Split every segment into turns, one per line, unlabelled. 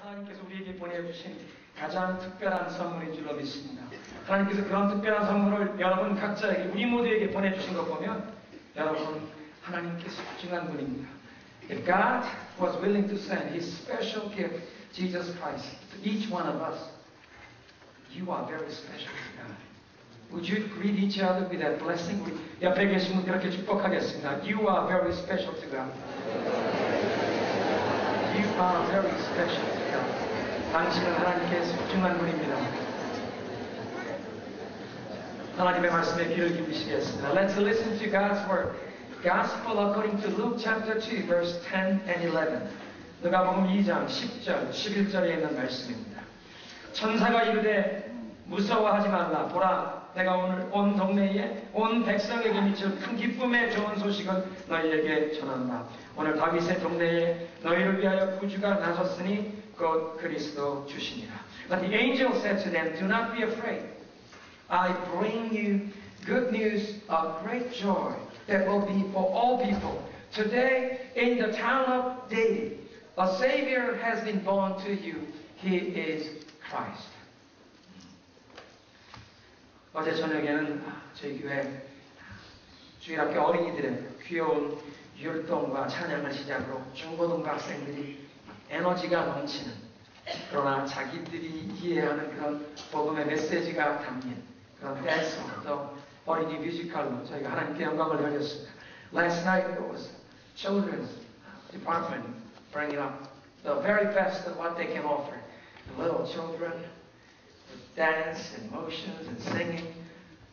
하나님께서 우리에게 보내주신 가장 특별한 선물인 줄로 믿습니다. 하나님께서 그런 특별한 선물을 여러분 각자에게, 우리 모두에게 보내주신 것 보면 여러분, 하나님께서 소중한 분입니다. If God was willing to send His special gift, Jesus Christ, to each one of us, you are very special to God. Would you greet each other with that blessing? 우리 옆에 계신 분 그렇게 축복하겠습니다. You are very special to God. You are very special to God. 당신은 하나님께 소중한 분입니다. 하나님의 말씀에 귀를 기울이시겠습니다. Let's listen to God's word. Gospel according to Luke chapter 2, verse 10 and 11. 누가복음 2장 10절, 11절에 있는 말씀입니다. 천사가 이르되 무서워하지 말라. 보라, 내가 오늘 온 동네에 온 백성에게 미칠 큰 기쁨의 좋은 소식을 너희에게 전한다. 오늘 다윗의 동네에 너희를 위하여 구주가 나섰으니 곧 그리스도 주시니라. But the angel said to them, Do not be afraid. I bring you good news of great joy that will be for all people. Today in the town of David, a Savior has been born to you. He is Christ. 어제 저녁에는 저희 교회 주일학교 어린이들의 귀여운 율동과 찬양을 시작으로 중고등부 학생들이 에너지가 넘치는, 그러나 자기들이 이해하는 그런 복음의 메시지가 담긴 그런 댄스로, 또 어린이 뮤지컬로 저희가 하나님께 영광을 돌렸습니다. Last night it was children's department bringing up the very best of what they can offer. The little children with dance and motions and singing,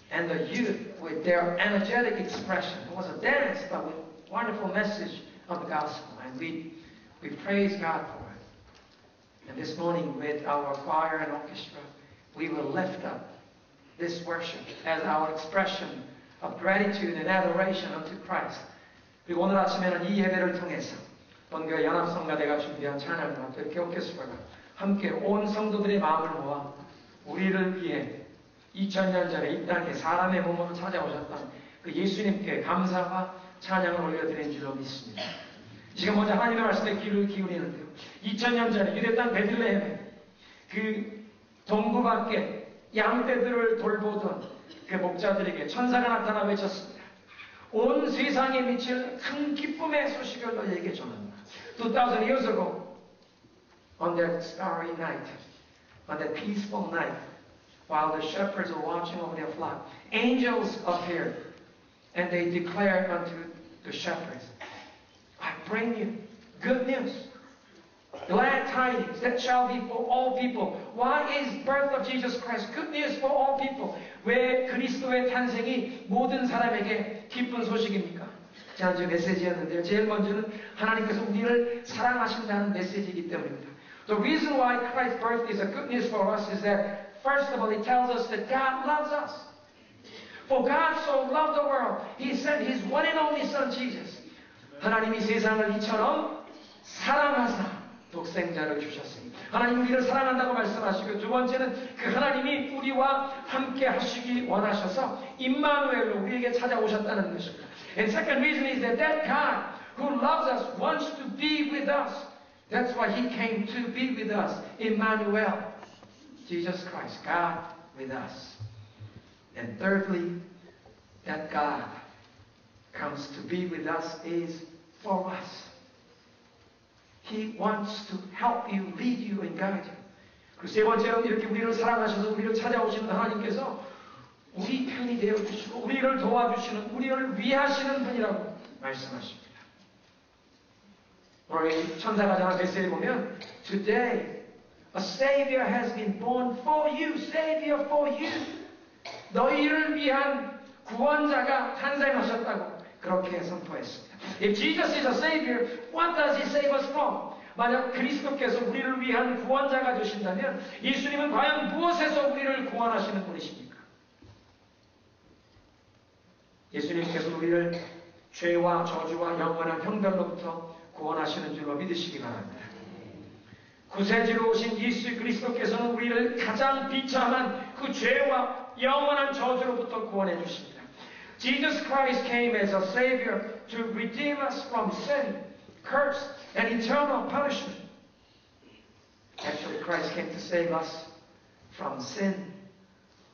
and the youth with their energetic expression. It was a dance, but with wonderful message of the gospel, and we praise God for it. And this morning with our choir and orchestra, we will lift up this worship as our expression of gratitude and adoration unto Christ. 그리고 오늘 아침에는 이 예배를 통해서 본교회 연합성가대가 준비한 찬양과 또 이렇게 오케스트라가 함께 온 성도들의 마음을 모아 우리를 위해 2000년 전에 이 땅에 사람의 몸으로 찾아오셨던 그 예수님께 감사와 찬양을 올려드린 줄로 믿습니다. 지금 먼저 하나님의 말씀에 귀를 기울이는데요. 2000년 전에 유대 땅 베들레헴에 그 동부 밖에 양떼들을 돌보던 그 목자들에게 천사가 나타나 외쳤습니다. 온 세상에 미칠 큰 기쁨의 소식을 너희에게 전한다. 2000 years ago, on that starry night, on that peaceful night, while the shepherds were watching over their flock, angels appeared, and they declared unto the shepherds, I bring you good news, glad tidings that shall be for all people. Why is birth of Jesus Christ good news for all people? 왜 그리스도의 탄생이 모든 사람에게 기쁜 소식입니까? 지난주 메시지였는데요. 제일 먼저는 하나님께서 우리를 사랑하신다는 메시지이기 때문입니다. The reason why Christ's birth is a good news for us is that, first of all, it tells us that God loves us. For God so loved the world, He sent His one and only Son, Jesus. 하나님이 세상을 이처럼 사랑하사 독생자를 주셨습니다. 하나님 우리를 사랑한다고 말씀하시고, 두 번째는 그 하나님이 우리와 함께 하시기 원하셔서 임마누엘로 우리에게 찾아오셨다는 것입니다. And second reason is that God who loves us wants to be with us. That's why He came to be with us. Emmanuel, Jesus Christ, God with us. And thirdly, that God comes to be with us is for us. He wants to help you, lead you, and guide you. 그리고 세 번째로 이렇게 우리를 사랑하셔서 우리를 찾아오시는 하나님께서 우리 편이 되어주시고 우리를 도와주시는, 우리를 위하시는 분이라고 말씀하십니다. 오늘 천사가 전한 메시지에 보면 Today a Savior has been born for you. Savior for you. 너희를 위한 구원자가 탄생하셨다고 그렇게 선포했습니다. If Jesus is a Savior, what does He save us from? 만약 그리스도께서 우리를 위한 구원자가 되신다면 예수님은 과연 무엇에서 우리를 구원하시는 분이십니까? 예수님께서 우리를 죄와 저주와 영원한 형벌로부터 구원하시는 줄로 믿으시기 바랍니다. 구세주로 오신 예수 그리스도께서는 우리를 가장 비참한 그 죄와 영원한 저주로부터 구원해 주십니다. Jesus Christ came as a Savior to redeem us from sin, curse, and eternal punishment. Actually, Christ came to save us from sin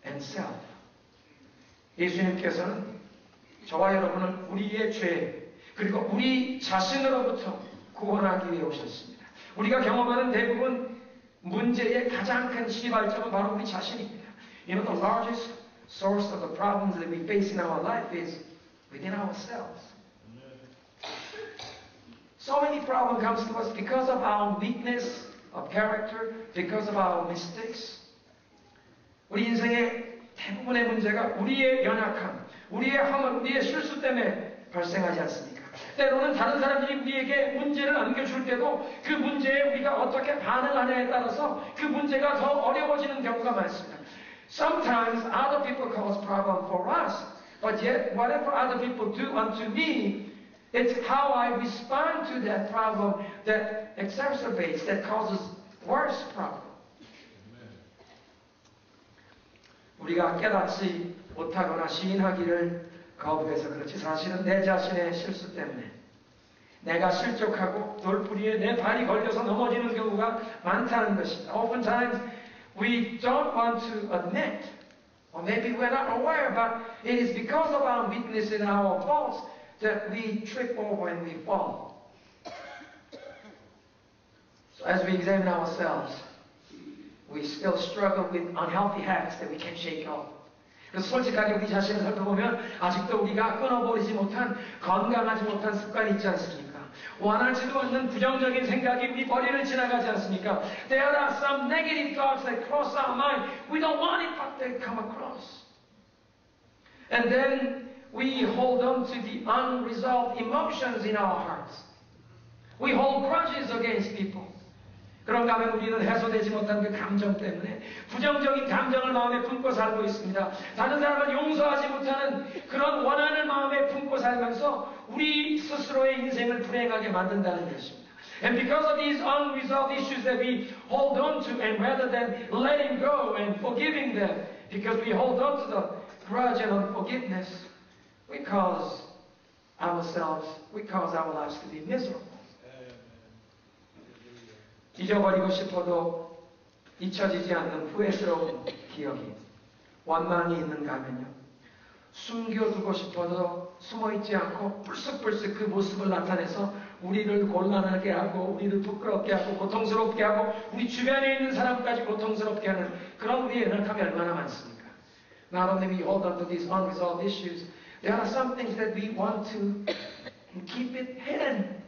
and self. 예수님께서는 저와 여러분을 우리의 죄 그리고 우리 자신으로부터 구원하기 위해 오셨습니다. 우리가 경험하는 대부분 문제의 가장 큰 시발점은 바로 우리 자신입니다. You know, the largest source of the problems that we face in our life is within ourselves. So many problems comes to us because of our weakness of character, because of our mistakes. 우리 인생의 대부분의 문제가 우리의 연약함, 우리의 허물, 우리의 실수 때문에 발생하지 않습니까? 때로는 다른 사람들이 우리에게 문제를 안겨줄 때도 그 문제에 우리가 어떻게 반응하냐에 따라서 그 문제가 더 어려워지는 경우가 많습니다. Sometimes other people cause problem for us, but yet whatever other people do unto me, it's how I respond to that problem that exacerbates, that causes worse problem. 우리가 깨닫지 못하거나 시인하기를 거부해서 그렇지 사실은 내 자신의 실수 때문에 내가 실족하고 돌부리에 내 발이 걸려서 넘어지는 경우가 많다는 것입니다. Oftentimes we don't want to admit, or maybe we're not aware, but it is because of our weakness and our faults that we trip over and we fall. So as we examine ourselves, we still struggle with unhealthy habits that we can't shake off. 그래서 솔직하게 우리 자신을 살펴보면 아직도 우리가 끊어버리지 못한 건강하지 못한 습관이 있지 않습니까? 원하지도 않는 부정적인 생각이 우리 머리를 지나가지 않습니까? There are some negative thoughts that cross our mind. We don't want it, but they come across. And then we hold on to the unresolved emotions in our hearts. We hold grudges against people. 그런가 하면 우리는 해소되지 못한 그 감정 때문에 부정적인 감정을 마음에 품고 살고 있습니다. 다른 사람을 용서하지 못하는 그런 원한을 마음에 품고 살면서 우리 스스로의 인생을 불행하게 만든다는 것입니다. And because of these unresolved issues that we hold on to, and rather than letting go and forgiving them, because we hold on to the grudge and unforgiveness, we cause our lives to be miserable. 잊어버리고 싶어도 잊혀지지 않는 후회스러운 기억이 원망이 있는가 하면요. 숨겨두고 싶어도 숨어있지 않고 불쑥불쑥 그 모습을 나타내서 우리를 곤란하게 하고 우리를 부끄럽게 하고 고통스럽게 하고 우리 주변에 있는 사람까지 고통스럽게 하는 그런 우리의 연약함이 얼마나 많습니까? Not only we hold on to these unresolved issues, there are some things that we want to keep it hidden.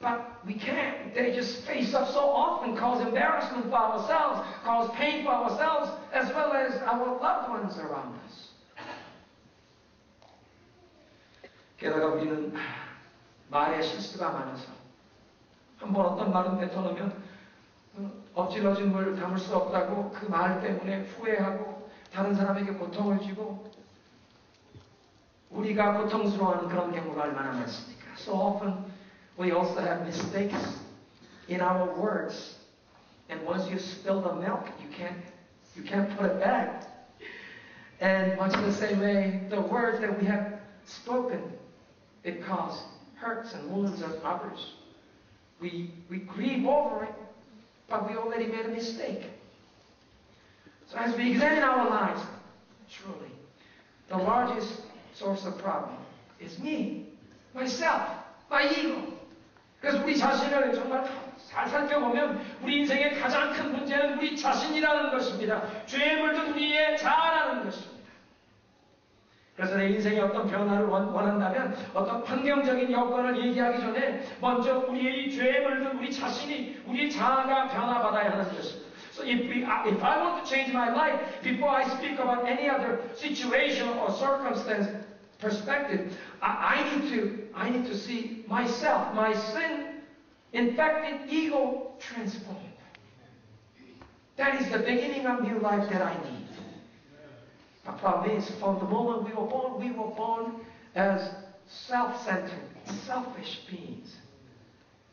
But we can't. They just face up so often, cause embarrassment for ourselves, cause pain for ourselves, as well as our loved ones around us. 게다가 우리는 말에 실수가 많아서 한번 어떤 말을 뱉어놓으면 엎질러진 물 담을 수 없다고 그 말 때문에 후회하고 다른 사람에게 고통을 주고 우리가 고통스러워하는 그런 경우가 얼마나 많습니까? So often we also have mistakes in our words. And once you spill the milk, you can't put it back. And much in the same way, the words that we have spoken, it causes hurts and wounds of others. We grieve over it, but we already made a mistake. So as we examine our lives, truly, the largest source of problem is me, myself, my ego. 그래서 우리 자신을 정말 잘 살펴보면 우리 인생의 가장 큰 문제는 우리 자신이라는 것입니다. 죄에 물든 우리의 자아라는 것입니다. 그래서 내 인생에 어떤 변화를 원한다면 어떤 환경적인 여건을 얘기하기 전에 먼저 우리의 죄에 물든 우리 자신이 우리 자아가 변화받아야 하는 것입니다. So if I want to change my life before I speak about any other situation or circumstance perspective, I need to see myself, my sin infected ego transformed. That is the beginning of new life that I need. The problem is, from the moment we were born as self-centered, selfish beings.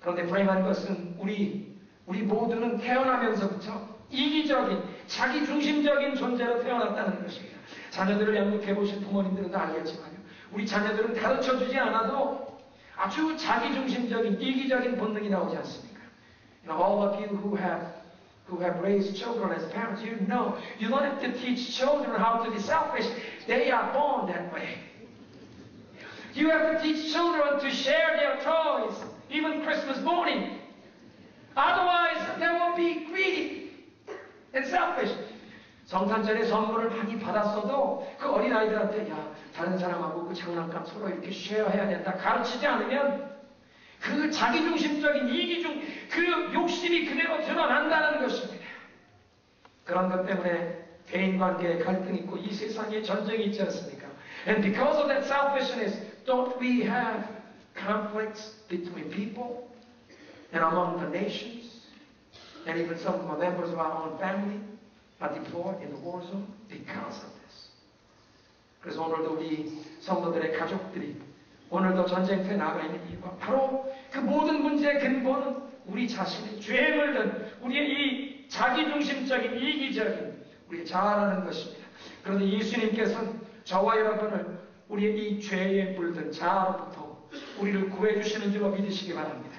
그런데 불행한 것은 우리 모두는 태어나면서부터 이기적인, 자기중심적인 존재로 태어났다는 것입니다. 자녀들을 양육해 보신 부모님들은 다 알겠지만요. 우리 자녀들은 가르쳐주지 않아도 아주 자기중심적인, 이기적인 본능이 나오지 않습니까? You know, all of you who have who have raised children as parents, you know you don't have to teach children how to be selfish. They are born that way. You have to teach children to share their toys, even Christmas morning. Otherwise, they will be greedy and selfish. 성탄절에 선물을 많이 받았어도 그 어린아이들한테 야, 다른 사람하고 그 장난감 서로 이렇게 쉐어해야 된다 가르치지 않으면 그 자기중심적인 이기중, 그 욕심이 그대로 드러난다는 것입니다. 그런 것 때문에 대인관계에 갈등이 있고 이 세상에 전쟁이 있지 않습니까? And because of that selfishness, don't we have conflicts between people and among the nations? And even some of the members of our own family are deployed in the war zone because of this. 그래서 오늘도 우리 성도들의 가족들이 오늘도 전쟁터에 나가 있는 이유가 바로 그 모든 문제의 근본은 우리 자신의 죄에 물든 우리의 이 자기중심적인 이기적인 우리의 자아라는 것입니다. 그런데 예수님께서는 저와 여러분을 우리의 이 죄에 물든 자아로부터 우리를 구해주시는 줄로 믿으시기 바랍니다.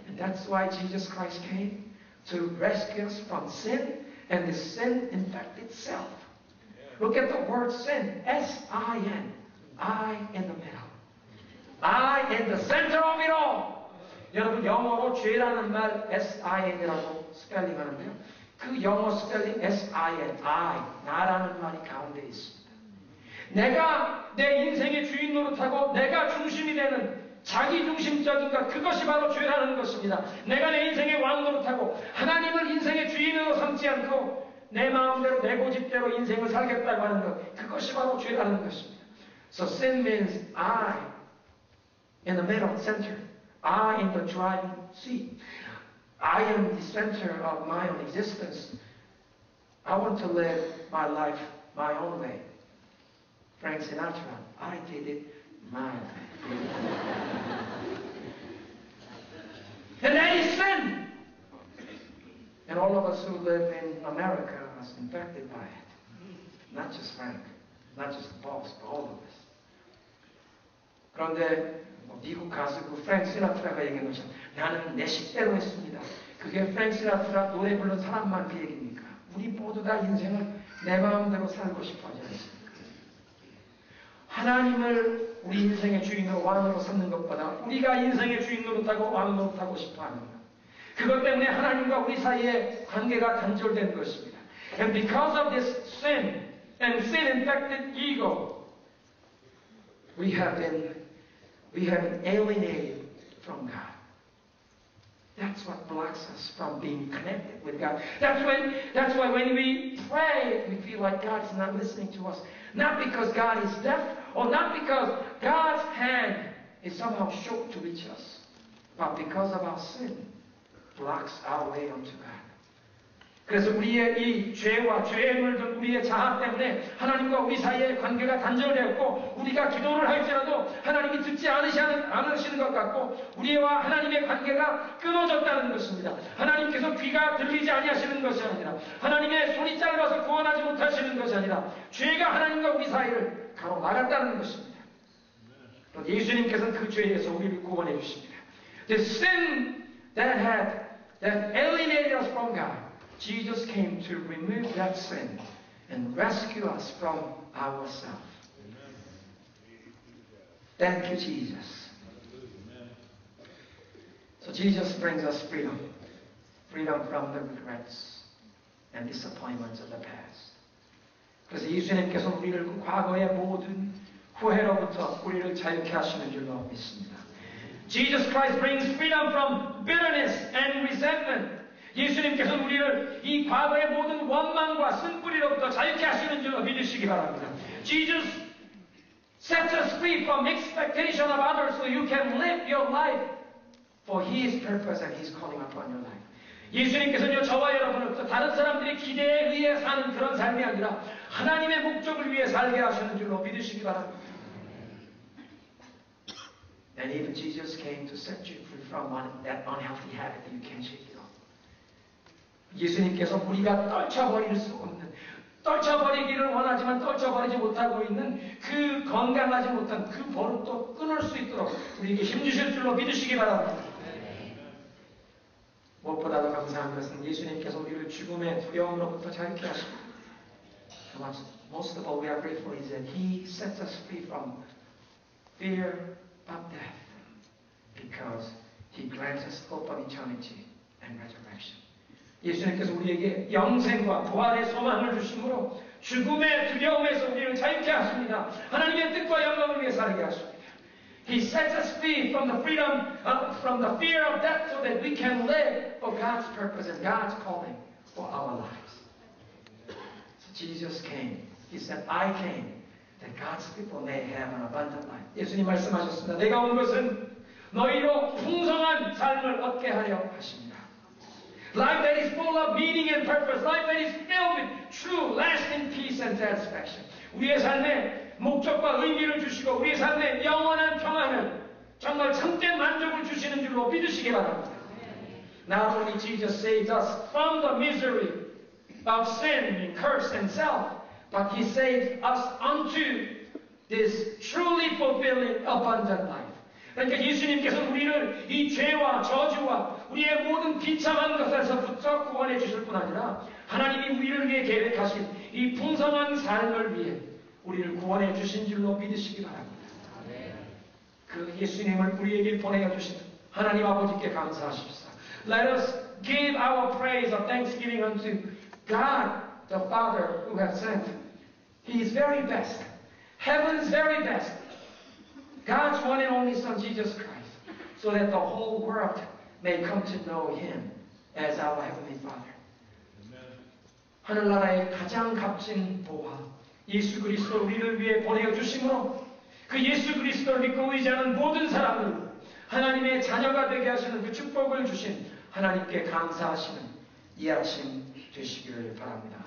And that's why Jesus Christ came to rescue us from sin and the sin-infected self. Look at the word sin, S-I-N, I in the middle. I in the center of it all. 여러분 영어로 죄라는 말 S-I-N이라고 스펠링 하는데요. 그 영어 스펠링 S-I-N, I, 나라는 말이 가운데 있습니다. 내가 내 인생의 주인 노릇하고 내가 중심이 되는 자기중심적인 것, 그것이 바로 죄라는 것입니다. 내가 내 인생의 왕 노릇하고 하나님을 인생의 주인으로 삼지 않고 내 마음대로 내 고집대로 인생을 살겠다고 하는 것, 그것이 바로 죄라는 것입니다. So sin means I in the middle, center. I in the driving seat. I am the center of my own existence. I want to live my life my own way. Frank Sinatra, I did it my way. And that is sin. And all of us who live in America are infected by it. Not just Frank, not just the boss, but all of us. 그런데 미국 가수 그 프랭크 시나트라가 얘기한 것처럼 나는 내 식대로 했습니다. 그게 프랭크 시나트라 노래 부른 사람만 그 얘기입니까? 우리 모두 다 인생을 내 마음대로 살고 싶어 하지 않습니까? 하나님을 우리 인생의 주인으로 왕으로 삼는 것보다 우리가 인생의 주인 노릇하고 왕 노릇하고 싶어 하는 것. 그것 때문에 하나님과 우리 사이의 관계가 단절된 것입니다. And because of this sin and sin-infected ego, we have been alienated from God. That's what blocks us from being connected with God. That's why when we pray, we feel like God is not listening to us. Not because God is deaf, or not because God's hand is somehow short to reach us, but because of our sin blocks our way unto God. 그래서 우리의 이 죄와 죄에 물든 우리의 자아 때문에 하나님과 우리 사이의 관계가 단절되었고 우리가 기도를 할지라도 하나님이 듣지 않으시는 것 같고 우리와 하나님의 관계가 끊어졌다는 것입니다. 하나님께서 귀가 들리지 아니하시는 것이 아니라 하나님의 손이 짧아서 구원하지 못하시는 것이 아니라 죄가 하나님과 우리 사이를 가로막았다는 것입니다. 예수님께서는 그 죄에서 우리를 구원해 주십니다. The sin that alienated us from God, Jesus came to remove that sin and rescue us from ourselves. Thank you, Jesus. So Jesus brings us freedom. Freedom from the regrets and disappointments of the past. 그래서 예수님께서 우리를 그 과거의 모든 후회로부터 우리를 자유케 하시는 줄로 믿습니다. Jesus Christ brings freedom from bitterness and resentment. 예수님께서는 우리를 이 과거의 모든 원망과 쓴뿌리로부터 자유케 하시는 줄로 믿으시기 바랍니다. Jesus sets us free from expectation of others so you can live your life for His purpose and His calling upon your life. 예수님께서는요, 저와 여러분을 다른 사람들의 기대에 의해 사는 그런 삶이 아니라 하나님의 목적을 위해 살게 하시는 줄로 믿으시기 바랍니다. And even Jesus came to set you free from that unhealthy habit that you can't shake it off. 예수님께서 우리가 떨쳐버릴 수 없는, 떨쳐버리기를 원하지만 떨쳐버리지 못하고 있는 그 건강하지 못한 그 버릇도 끊을 수 있도록 우리에게 힘주실 줄로 믿으시기 바랍니다. 무엇보다도 감사한 것은 예수님께서 우리를 죽음의 두려움으로부터 자유케 하십니다. Most of all we are grateful is that He sets us free from fear of death because He grants us hope of eternity and resurrection. 예수님께서 우리에게 영생과 부활의 소망을 주심으로 죽음의 두려움에서 우리를 자유케 하십니다. 하나님의 뜻과 영광을 위해 살게 하십니다. He sets us free from the freedom, from the fear of death so that we can live for God's purpose and God's calling for our lives. So Jesus came. He said, I came that God's people may have an abundant life. 예수님 말씀하셨습니다. 내가 온 것은 너희로 풍성한 삶을 얻게 하려 하십니다. Life that is full of meaning and purpose. Life that is filled with true, lasting peace and satisfaction. 우리의 삶에 목적과 의미를 주시고 우리의 삶에 영원한 평안을 정말 참된 만족을 주시는 줄로 믿으시기 바랍니다. Not only Jesus saves us from the misery of sin and curse and self, but He saves us unto this truly fulfilling abundant life. 그러니까 예수님께서 우리를 이 죄와 저주와 우리의 모든 비참한 것에서부터 구원해 주실 뿐 아니라 하나님이 우리를 위해 계획하신 이 풍성한 삶을 위해 우리를 구원해 주신 줄로 믿으시기 바랍니다. 그 예수님을 우리에게 보내어 주신 하나님 아버지께 감사하십시오. Let us give our praise of thanksgiving unto God, the Father who has sent His very best, heaven's very best, God's one and only Son, Jesus Christ, so that the whole world may come to know Him as our Heavenly Father. 하늘나라의 가장 값진 보화, 예수 그리스도 우리를 위해 보내어 주심으로 그 예수 그리스도를 믿고 의지하는 모든 사람들 하나님의 자녀가 되게 하시는 그 축복을 주신 하나님께 감사하시는 이 아침 되시기를 바랍니다.